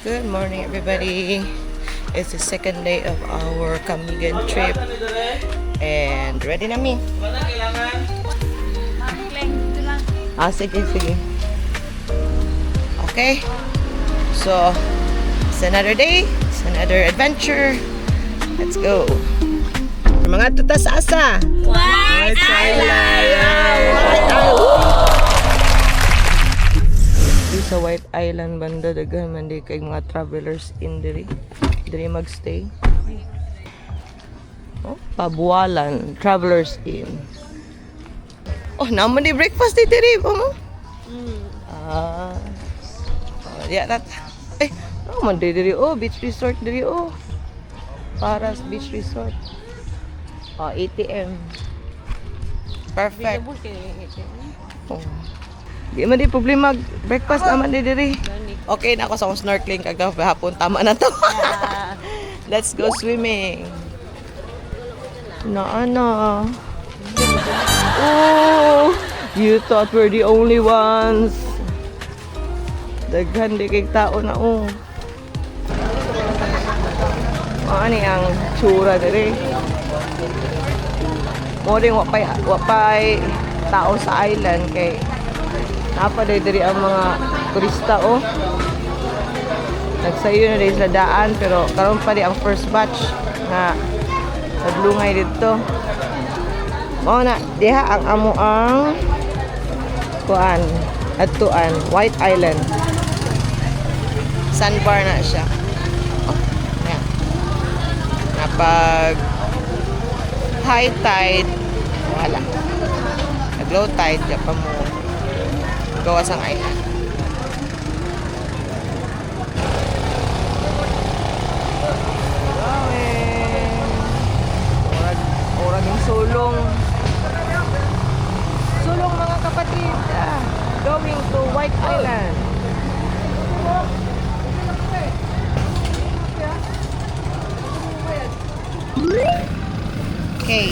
Good morning, everybody. It's the second day of our Camigan trip. And ready na mi. Sige. Okay. So, it's another day. It's another adventure. Let's go. Mga tutas asa. White Sa White Island banda daghan man di kay mga travelers in diri magstay. Oh, Pabualan Travelers Inn. Oh, naman di breakfast diri mo. That. Naman diri beach resort diri Paras Beach Resort. ATM. Perfect. Oh. Di man di problema breakfast naman di diri. Okay na ako sa akong snorkeling kag hapon tama na to. Let's go swimming. Ana. Oh, you thought we're the only ones. Daghan di kay tao na Ani ang tsura diri. Mo ring wapay tao sa island kay napaday ang mga turista nagsayo na rin sa daan pero karon pa di ang first batch na naglungay dito. Mao na diha ang amo ang adtuan White Island. Sandbar na siya. Ayan. Napag high tide wala. Nag low tide ya pa mo gawas ang island. Orag yung sulong mga kapatid, going to White Island. Okay,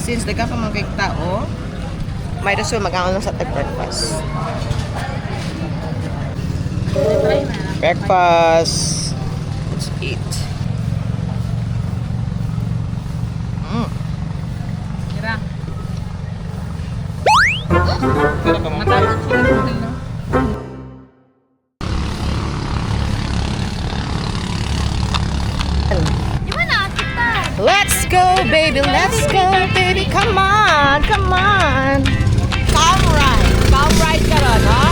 since daga pa mga tao, may rason mag-aangon sa breakfast. Breakfast. Let's eat. Let's go, baby. Let's go, baby. Come on. Come ride ka ron, ha?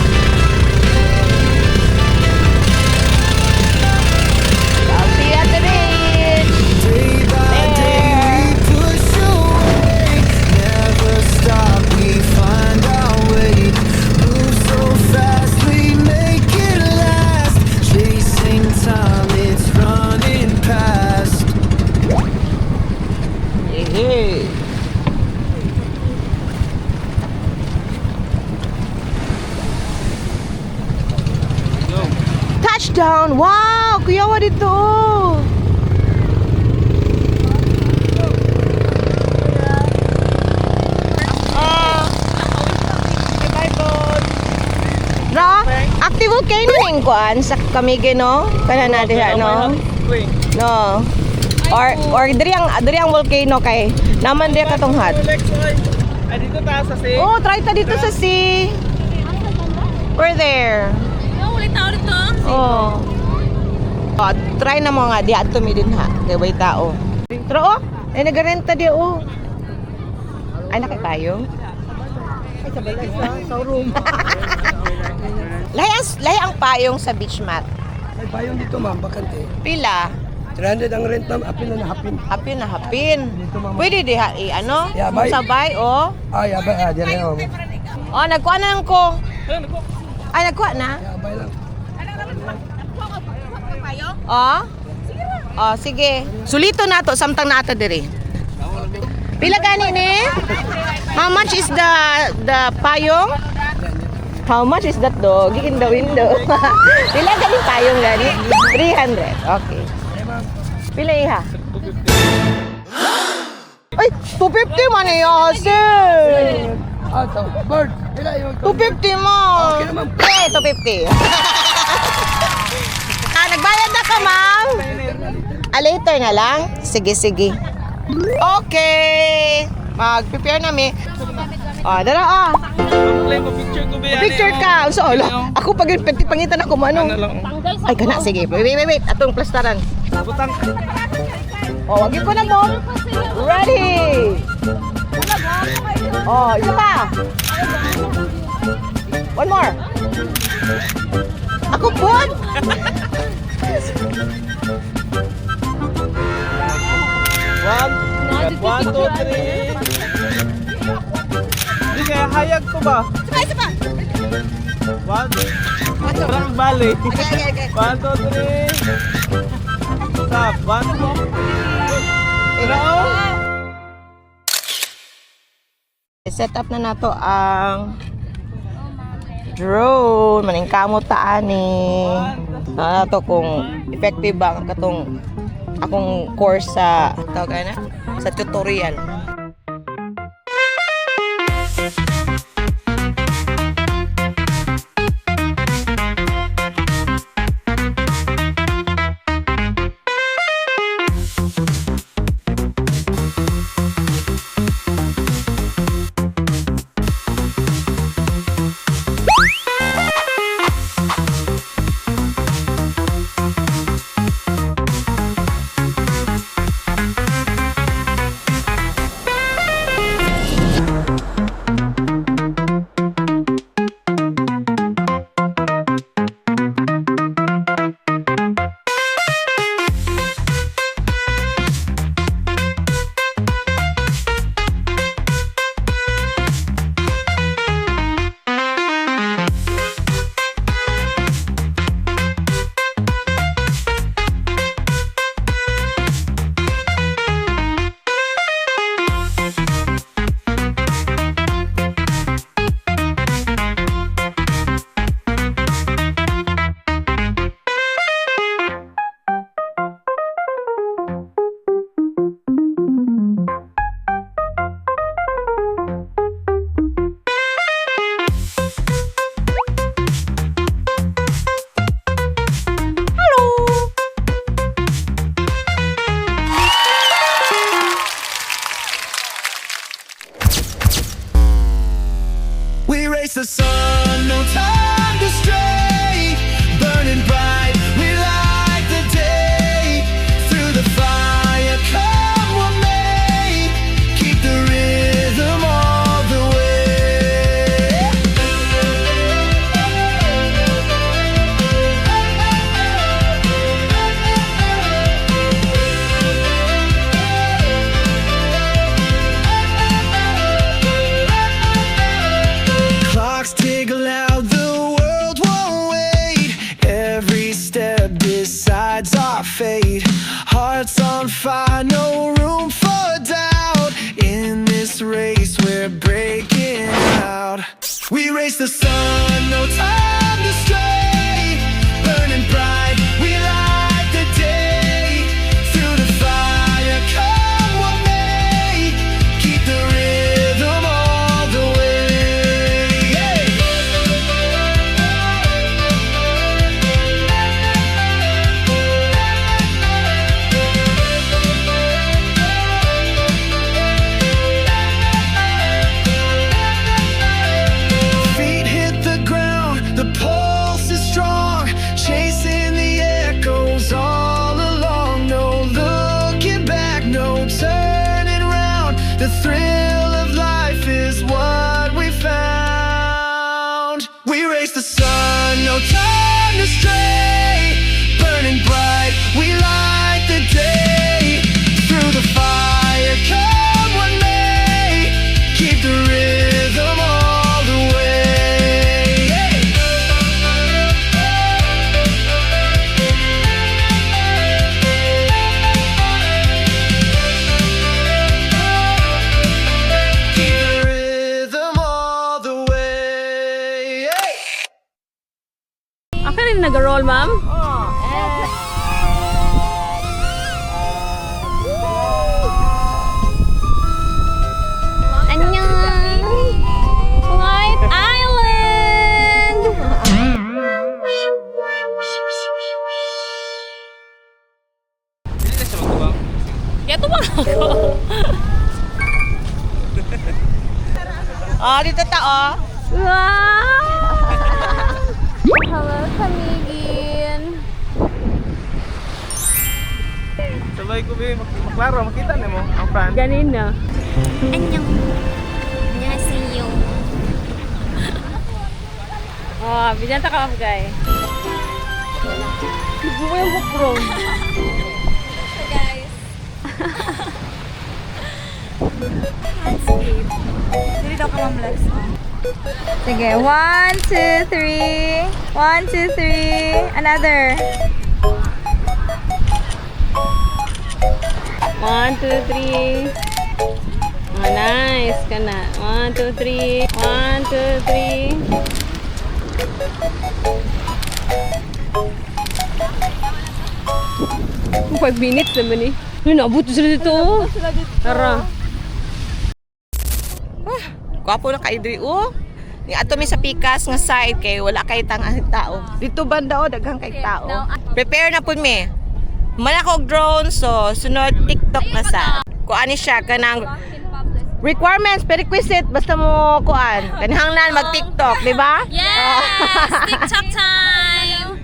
I'll see you at the beach. Day by day we push away, never stop, we find our way, move so fast, we make it last, chasing time, it's running past. Hey. Touchdown! Wow! Kuyawa dito! Ra, active volcano ning kuan sa Camiguin, no? Kana na diha, no? No. Or diri ang volcano kay naman diha katunghat. Dito tayo sa sea. Oh, try ta dito sa sea. We're there. Ulit tao dito. Oh. Try na mo nga di adto mi din ha. Kay way tao. Pero ay nagarenta di Ay nakakayo. Ay sa balay sa room. Lay ang payong sa beach mat. May payong dito ma'am, bakante. Pila? 300 ang rent ma'am, apin na hapin. Hapin. Pwede di ha ano? Yabay. Sabay Ay, abay, dire oh. Nagkuha na lang ko. Ay, nagkuha na? Abay lang. Sige. Sulito na to, samtang na to diri. Pila gani ni? How much is the payong? How much is that dog in the window? Pila gani payong gani? 300. Okay. Pila iha? Ay, 250 man iya, sir. Bird, ila yung 250 mo. Okay naman. 250. Nagbayad na ka, ma'am? Later na lang? Sige, sige. Okay. Mag-prepare na mi. Dara Picture ko ba yan? Picture ka. So, ako pag pangitan ako mo ano. Ay, kana. Sige. Wait. Atong plastaran. Butang. Wag ko na mo. Ready. Isa pa. One more. Ako po. One, two, three. Hindi kaya hayag ko ba? Isa pa. One. Parang bali. Okay. 1, 2, 3. Stop. 1, 2. Set up na nato ang drone. Maning kamot ta ani. Nato kung effective ba ang katong akong course sa tawag na sa tutorial. We race the sun, no time to stray. Burning bright, we light the day. Through the fire, come what may. Keep the rhythm all the way. Clocks tick loud, the world won't wait. Every step decides our fate. Hearts on fire, no room for doubt. In this race, we're breaking out. We race the sun, no time to stray. Burning bright, we light the day. Through the fire, come what may. Keep the rhythm all the way. Feet hit the ground, the pulse is strong, chasing the echoes all along. No looking back, no turning round. The thrill of life is what we found. We race the sun, no time to stray. Burning bright, we light the day. Through the fire, come what may. Keep the rhythm all the way. Keep the rhythm all the way. Ako rin nag-roll, ma'am. 안녕. White Island. Oh, dito ta, oh. Wow! Hello, Kamigin. Sabay ko ba maklaro, makita niyo mo ang fan. Ganin na. 안녕. 안녕하세요. Oh, binanta ka, guy. Ibu mo yung GoPro. guys. Dili daw ka mamlex. Sige, 1, 2, 3. 1, 2, 3. Another. 1, 2, 3. Oh, nice ka na. 1, 2, 3. 1, 2, 3. 5 minutes naman eh. Ay, nabuto sila dito. Tara. Gwapo na kay Dri, oh. Ni ato mi sa pikas nga side kay wala kay tao. Dito banda, oh, daghang kay tao. Prepare na pud mi. Man ako og drone, so sunod TikTok na sa. Kuan ni siya kanang requirements, prerequisite basta mo kuan. Kanihanglan mag TikTok, di ba? Yes! TikTok time!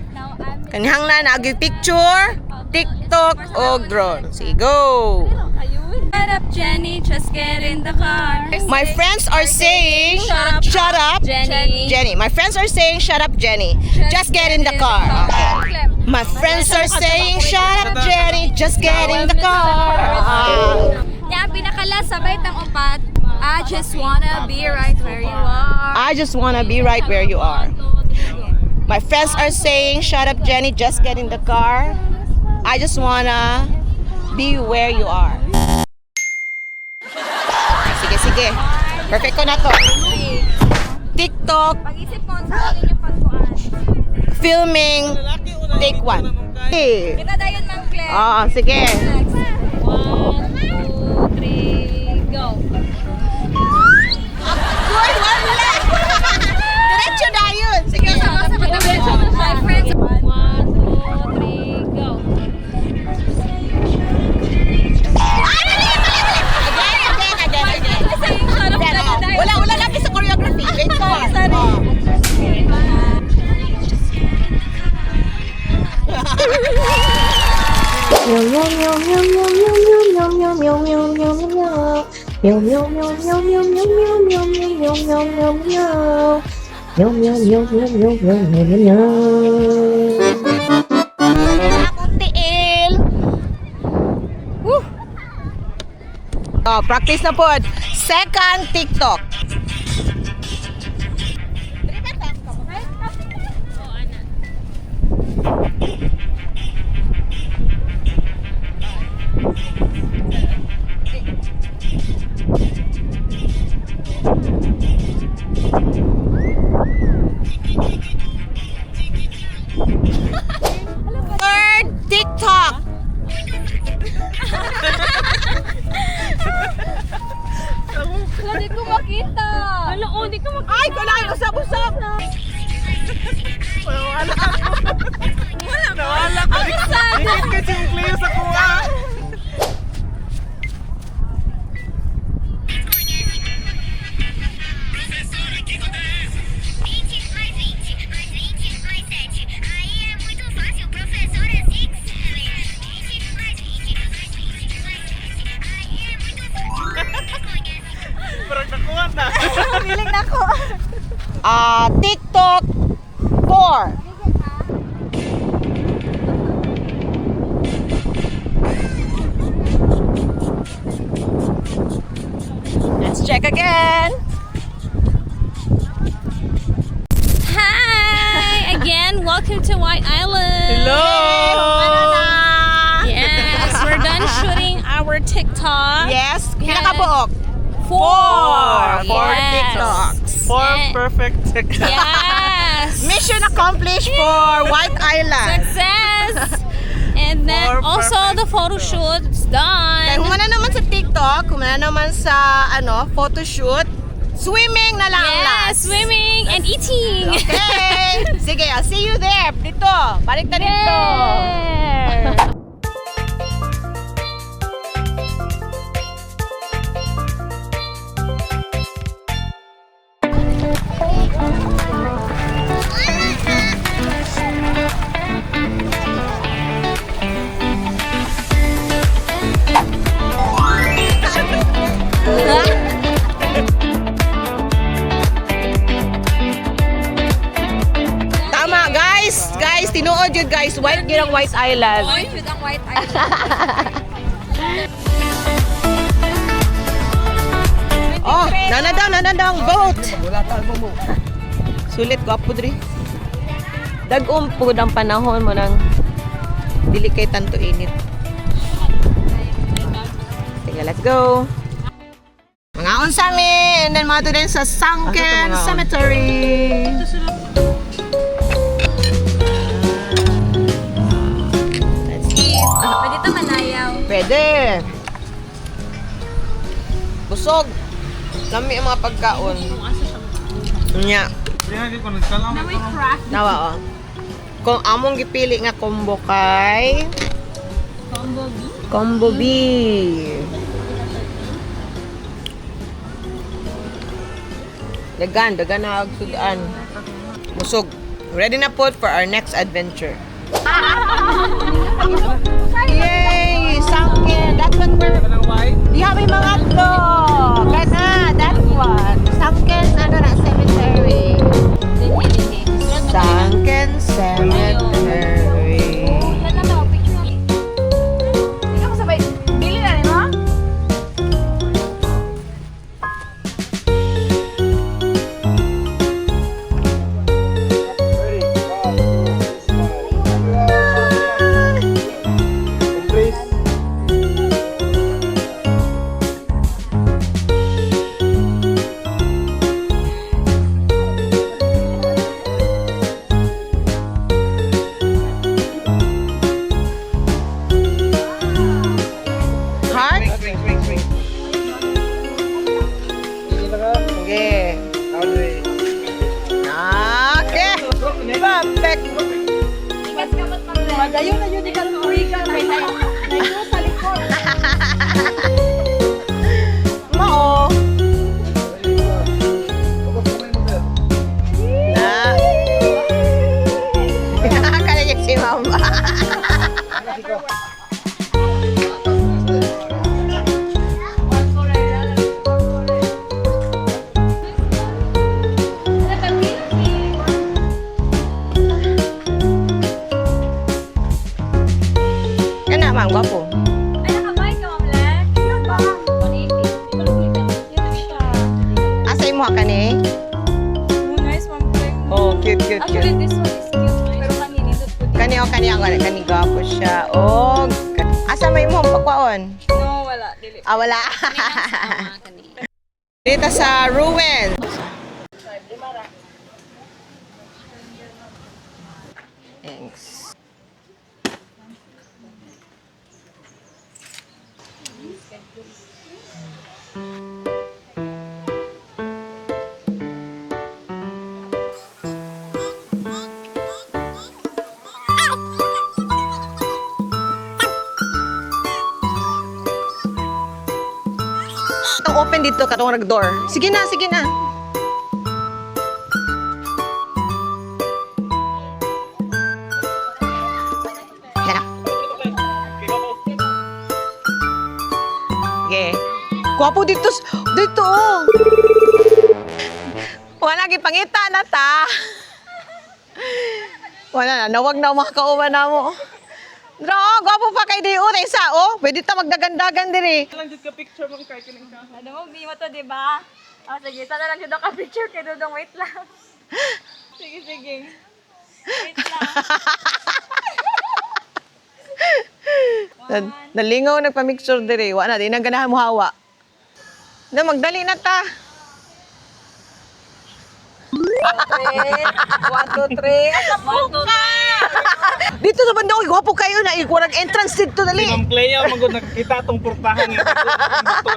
Kanihanglan agi picture, TikTok o drone. Sige, go. Shut up, Jenny. Just get in the car. My friends are saying, shut up, Jenny. My friends are saying, shut up, Jenny. Just get in the car. Okay. My friends are saying, shut up, Jenny. Just get in the car. Yan, pinakala sabay tang upat. I just wanna be right where you are. I just wanna be right where you are. My friends are saying, shut up, Jenny. Just get in the car. I just wanna be where you are. Sige, sige. Perfect ko na to. TikTok, Pag-isip mo, sa alin yung pagkuhan. filming, take 1. Okay. Kita dayon, Ma'am Claire. Oo, sige. 1, 2, 3, go. Uy, wala! Diretso na yun. Sige, My friends. 1, 2, 3, go. Again. Wala lagi sa choreography. Wait ko. Akong tiil. Woo. Oh, practice na po. Second TikTok. Third TikTok. Hindi ko makita. Hala, oh, di ka mag- Ay, kailangan usap-usap. Nawala ko. Dikit kasi yung Cleo sa kuha. Parang nakuha na. Feeling na ko. TikTok 4. Let's check again. Hi! Again, welcome to White Island. Yes, we're done shooting our TikTok. Yes, kinakabuok. 4. Four Yes. TikToks. 4 Yeah. perfect TikTok. Yes. Mission accomplished for White Island. Success. And then Four also perfect the photo shoot's Kaya done. humana naman sa TikTok, humana naman sa photo shoot, swimming na lang ang Yes, last. swimming and eating. Okay. Sige, I'll see you there. Dito. Balik na dito. There. tinuod yun guys, white girang White Island. Orange with ang white eyes. Oh, nanadaw ang boat. Wala talbo mo. Sulit ko apo diri. Dag-um po ang panahon mo nang dili kay tanto init. Sige, let's go. Mga unsa mi, and then mga to din sa Sunken Cemetery. Let's eat. Pwede ito manayaw. Pwede. Busog. Lami ang mga pagkaon. Nya. Na may craft. Nawa oh. Kung among gipili nga combo kay Combo B. Dagan na agsudan. Busog. Ready na po for our next adventure. Yay! Sunken! That's what we're... Di kami mga to! Kana! That one! Sunken, cemetery. Sunken Cemetery. Yan na daw, picture mo. Hindi ka masabay. Bili na rin mo? Heart? Okay. Okay. Perfect. Ikas ka ba't mag-red? Magayon na yun, ikaw tuwi ka. Nayo sa likod. Mao. Na. Kaya si mama. Kana mang gwapo. Ay, nakabay ka, Ma'am Lex. Yun ba? 180. Yun siya. Asa imo ka ni? Oh, nice, Ma'am Lex. Oh, cute. Actually, this one is cute. Pero kanina, ito po. Kani ako gwapo siya. Oh, asa may mo pakwaon? No, wala. Dili. Ah, wala. Dito sa ruin. Thanks. Itong open dito, katong nag-door. Sige na. Yan na. Okay. Gwapo dito. Dito, oh. Wala, gipangita na ta. Wala na, nawag na mga kauman na mo. Dro, gwapo pa kay Dio. Isa, oh. Pwede ta magdagandagan diri. Lang jud ka picture mong kay kining ka. Ano mo, bimo to, di ba? Oh, sige, sana lang siya ka-picture kay Dudong. Wait lang. Sige. Wait lang. Nalingaw nagpa-mixture diri. Wa na, di na ganahan mo hawa. Na, magdali na ta. 1, 2, 3. Dito sa banda ko, gwapo kayo na. Ikuha entrance dito, dali. Ma'am Cleo, magod nakikita tong portahan nga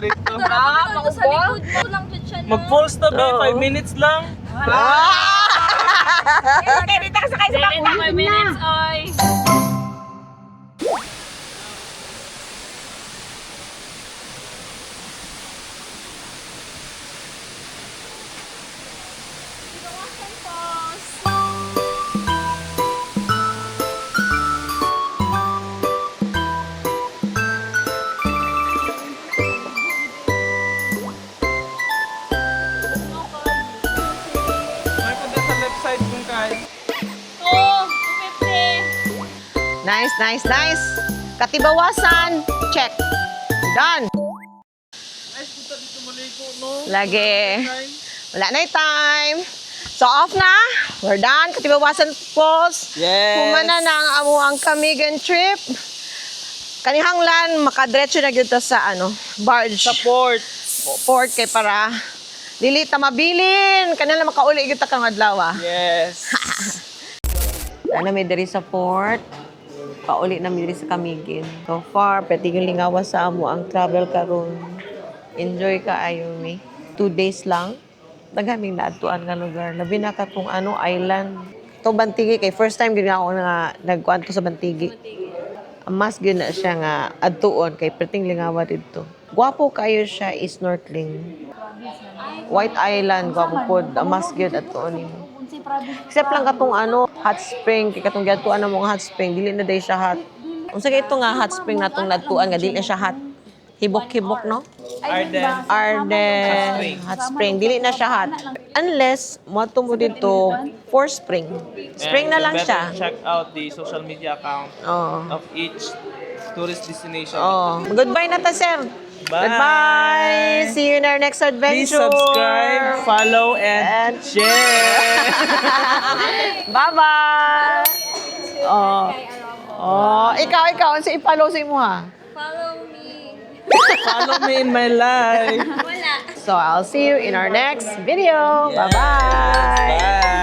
dito. Ito sa likod mo lang dyan siya. Mag full stop 5 minutes lang. Okay, dito ka sakay sa bangka. 5 minutes, oy. May kung sa left side kung kay. Oh, 250. Nice, nice, nice. Katibawasan. Check. Done. Lagi. Wala na yung time. So, off na. We're done. Katibawasan Falls. Yes. Humana na ang amo ang Camigan trip. Kanihanglan, makadretso na dito sa barge. Sa port. Port kay para dili ta mabilin. Kanila makauli gyud ta kang adlaw. Yes. Ano may diri sa port. Pauli na mi diri sa Camiguin. So far, pwede yung lingawas sa amo ang travel karon. Enjoy ka ayo mi. 2 days lang. Naghaming naadtuan nga lugar. Labi na ka tong island. To Bantigi kay first time gyud ako nga nagkuan to sa Bantigi. Mas gyud na siya nga adtuon kay perting lingawa didto. Gwapo kayo siya is snorkeling. White Island gwapo pod. Mas gyud adtuon nimo. Except lang katong hot spring kay katong giadtuan na mga hot spring dili na day siya hot. Unsa kay ito nga hot spring natong nadtuan nga dili na siya hot. Hibok-hibok no? Arden hot spring dili na siya hot. Unless mo dito for spring. Spring na lang siya. Check out the social media account Oh. of each tourist destination. Oh, goodbye na ta, sir. Bye. Goodbye. See you in our next adventure. Please subscribe, follow, and share. Bye-bye. Oh. Oh, ikaw, si i-follow si mo ha. Follow me. Follow me in my life. Wala. So, I'll see you in our next video. Bye-bye. Bye.